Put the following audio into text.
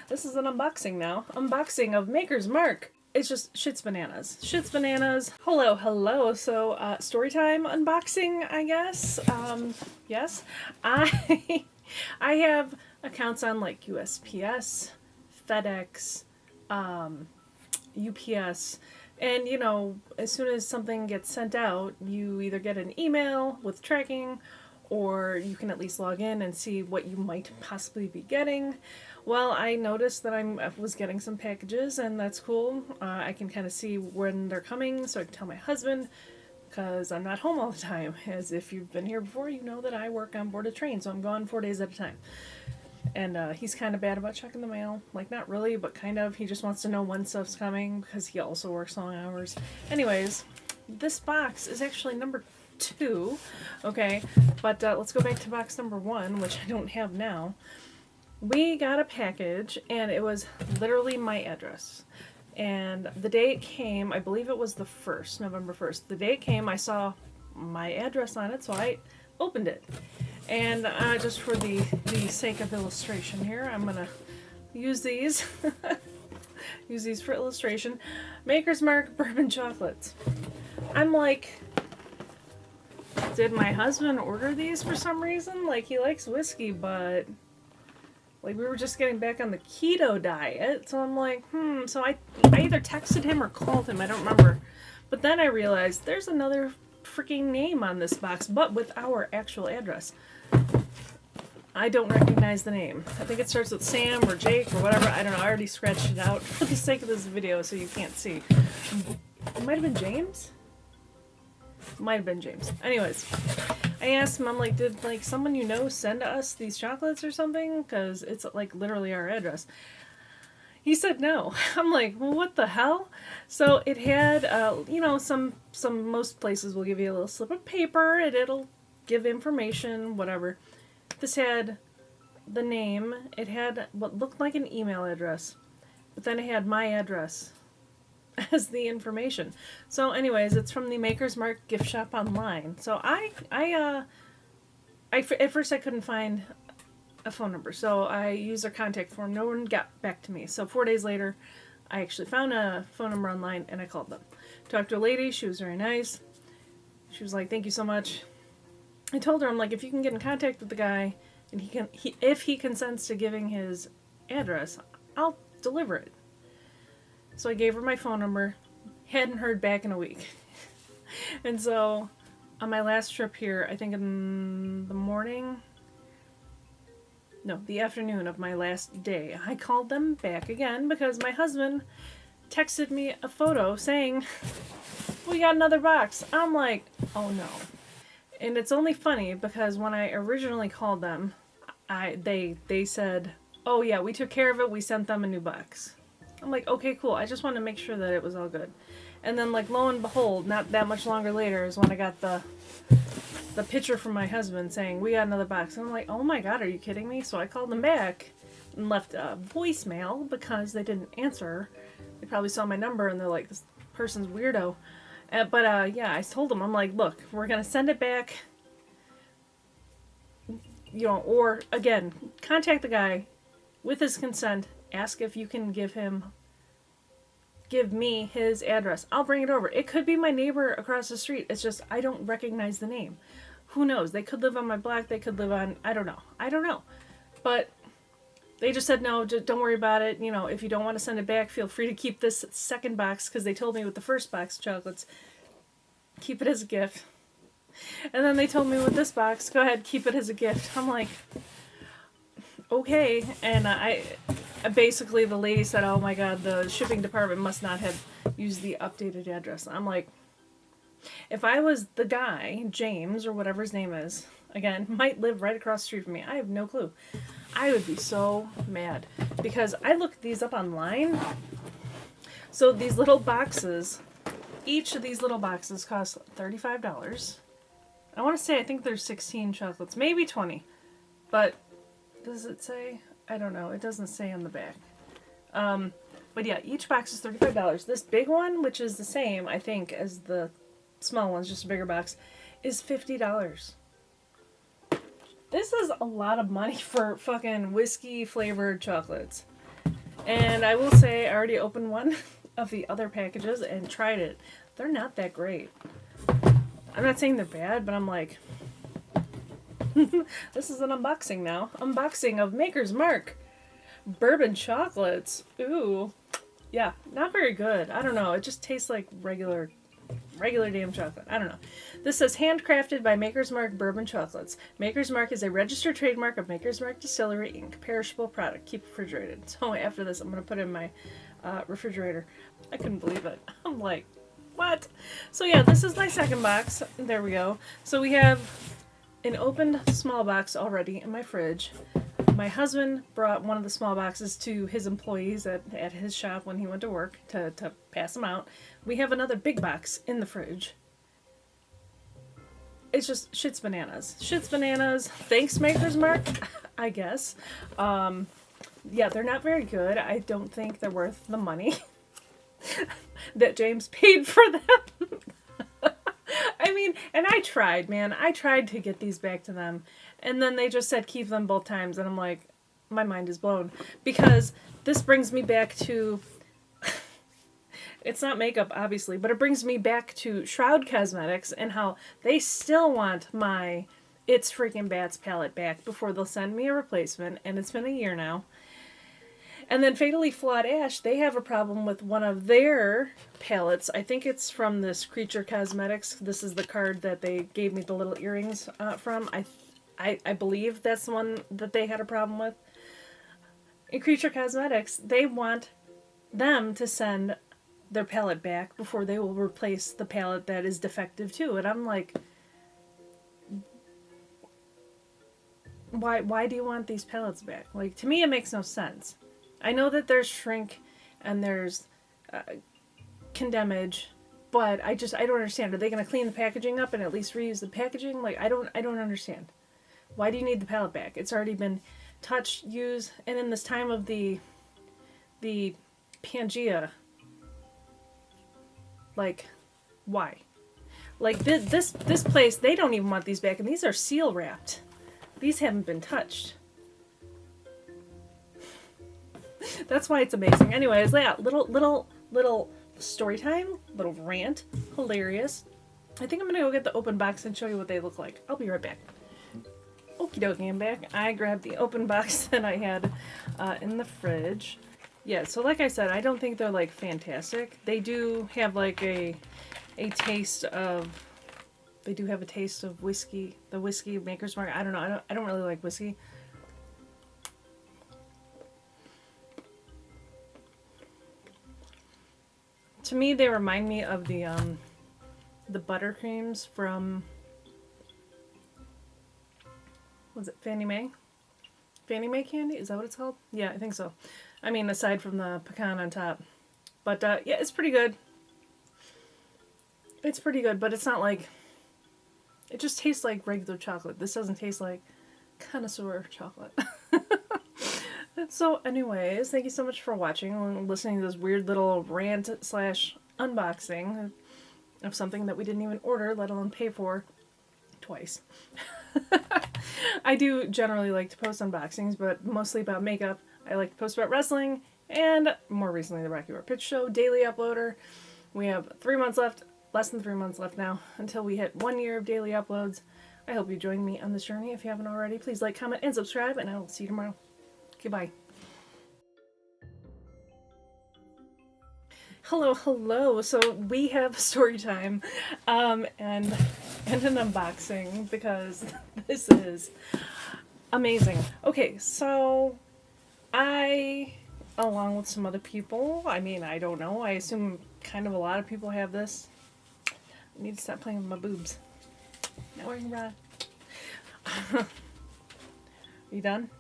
This is an unboxing now. Unboxing of Maker's Mark. It's just shit's bananas. Shit's bananas. Hello, hello. So, Storytime unboxing, I guess. Yes. I I have accounts on like USPS, FedEx, UPS, and you know, as soon as something gets sent out, you either get an email with tracking or you can at least log in and see what you might possibly be getting. Well, I noticed that I was getting some packages, and that's cool. I can kind of see when they're coming, so I can tell my husband, because I'm not home all the time. As if you've been here before, you know that I work on board a train, so I'm gone 4 days at a time. And he's kind of bad about checking the mail. Like, not really, but kind of. He just wants to know when stuff's coming, because he also works long hours. Anyways, this box is actually number 2, okay? But let's go back to box number 1, which I don't have now. We got a package, and it was literally my address. And the day it came, I believe it was the 1st, November 1st. The day it came, I saw my address on it, so I opened it. And just for the sake of illustration here, I'm going to use these. Use these for illustration. Maker's Mark Bourbon chocolates. I'm like, did my husband order these for some reason? Like, he likes whiskey, but like, we were just getting back on the keto diet, so I'm like, so I either texted him or called him, I don't remember. But then I realized there's another freaking name on this box, but with our actual address. I don't recognize the name. I think it starts with Sam or Jake or whatever. I don't know. I already scratched it out for the sake of this video so you can't see. It might have been James? Might have been James. Anyways, I asked him, I'm like, did like someone you know send us these chocolates or something? Because it's like literally our address. He said no. I'm like, well, what the hell? So it had, you know, most places will give you a little slip of paper and it'll give information, whatever. This had the name. It had what looked like an email address, but then it had my address as the information. So anyways, it's from the Maker's Mark gift shop online. So at first I couldn't find a phone number, so I used their contact form. No one got back to me. So 4 days later, I actually found a phone number online and I called them. Talked to a lady. She was very nice. She was like, "Thank you so much." I told her, I'm like, if you can get in contact with the guy and if he consents to giving his address, I'll deliver it. So I gave her my phone number. Hadn't heard back in a week. And so on my last trip here, I think in the afternoon of my last day, I called them back again because my husband texted me a photo saying, "We got another box." I'm like, oh no. And it's only funny because when I originally called them, they said, "Oh yeah, we took care of it. We sent them a new box." I'm like, okay, cool. I just wanted to make sure that it was all good. And then, like, lo and behold, not that much longer later is when I got the picture from my husband saying, "We got another box." And I'm like, oh my god, are you kidding me? So I called them back and left a voicemail because they didn't answer. They probably saw my number and they're like, this person's weirdo. But yeah, I told them, I'm like, look, we're going to send it back. You know, or, again, contact the guy with his consent. Ask if you can give me his address. I'll bring it over. It could be my neighbor across the street. It's just, I don't recognize the name. Who knows? They could live on my block. They could live on, I don't know. But they just said, no, just don't worry about it. You know, if you don't want to send it back, feel free to keep this second box, because they told me with the first box of chocolates, keep it as a gift. And then they told me with this box, go ahead, keep it as a gift. I'm like, okay. And I basically, the lady said, oh my god, the shipping department must not have used the updated address. I'm like, if I was the guy, James, or whatever his name is, again, might live right across the street from me, I have no clue, I would be so mad. Because I looked these up online. So these little boxes, each of these little boxes cost $35. I want to say, I think there's 16 chocolates, maybe 20. But does it say? I don't know. It doesn't say on the back. But yeah, each box is $35. This big one, which is the same, I think, as the small one's just a bigger box, is $50. This is a lot of money for fucking whiskey flavored chocolates. And I will say, I already opened one of the other packages and tried it. They're not that great. I'm not saying they're bad, but I'm like, this is an unboxing now. Unboxing of Maker's Mark bourbon chocolates. Ooh. Yeah, not very good. I don't know. It just tastes like regular damn chocolate. I don't know. This says handcrafted by Maker's Mark Bourbon Chocolates. Maker's Mark is a registered trademark of Maker's Mark Distillery Inc. Perishable product. Keep refrigerated. So after this, I'm going to put it in my refrigerator. I couldn't believe it. I'm like, what? So yeah, this is my second box. There we go. So we have an opened small box already in my fridge. My husband brought one of the small boxes to his employees at his shop when he went to work to pass them out. We have another big box in the fridge. It's just shit's bananas. Shit's bananas. Thanks, Maker's Mark, I guess. Yeah, they're not very good. I don't think they're worth the money that James paid for them. I mean, and I tried, man. I tried to get these back to them. And then they just said keep them both times. And I'm like, my mind is blown. Because this brings me back to... It's not makeup, obviously, but it brings me back to Shroud Cosmetics and how they still want my It's Freaking Bats palette back before they'll send me a replacement. And it's been a year now. And then Fatally Flawed Ash, they have a problem with one of their palettes. I think it's from this Creature Cosmetics. This is the card that they gave me the little earrings from. I believe that's the one that they had a problem with. In Creature Cosmetics, they want them to send their palette back before they will replace the palette that is defective too. And I'm like, why do you want these palettes back? Like, to me, it makes no sense. I know that there's shrink and there's condemnage, but I don't understand. Are they going to clean the packaging up and at least reuse the packaging? Like, I don't understand. Why do you need the palette back? It's already been touched, used, and in this time of the Pangea, like, why? Like, this place, they don't even want these back, and these are seal wrapped. These haven't been touched. That's why it's amazing. Anyways, yeah, little story time, little rant, hilarious. I think I'm gonna go get the open box and show you what they look like. I'll be right back. Okie dokie, I'm back. I grabbed the open box that I had in the fridge. Yeah, so like I said, I don't think they're like fantastic. They do have like a taste of. They do have a taste of whiskey. The whiskey Maker's Mark. I don't know. I don't really like whiskey. To me, they remind me of the buttercreams from, was it Fannie Mae? Fannie Mae candy? Is that what it's called? Yeah, I think so. I mean, aside from the pecan on top. But yeah, it's pretty good. It's pretty good, but it's not like, it just tastes like regular chocolate. This doesn't taste like connoisseur chocolate. So anyways, thank you so much for watching and listening to this weird little rant / unboxing of something that we didn't even order, let alone pay for twice. I do generally like to post unboxings, but mostly about makeup. I like to post about wrestling, and more recently the Rocky Horror Pitch Show daily uploader. We have 3 months left, less than 3 months left now, until we hit 1 year of daily uploads. I hope you join me on this journey. If you haven't already, please like, comment, and subscribe, and I will see you tomorrow. Goodbye. Hello. So we have story time, and an unboxing because this is amazing. Okay, so I, along with some other people, I mean, I don't know, I assume kind of a lot of people have this. I need to stop playing with my boobs. Now we're gonna run. You done?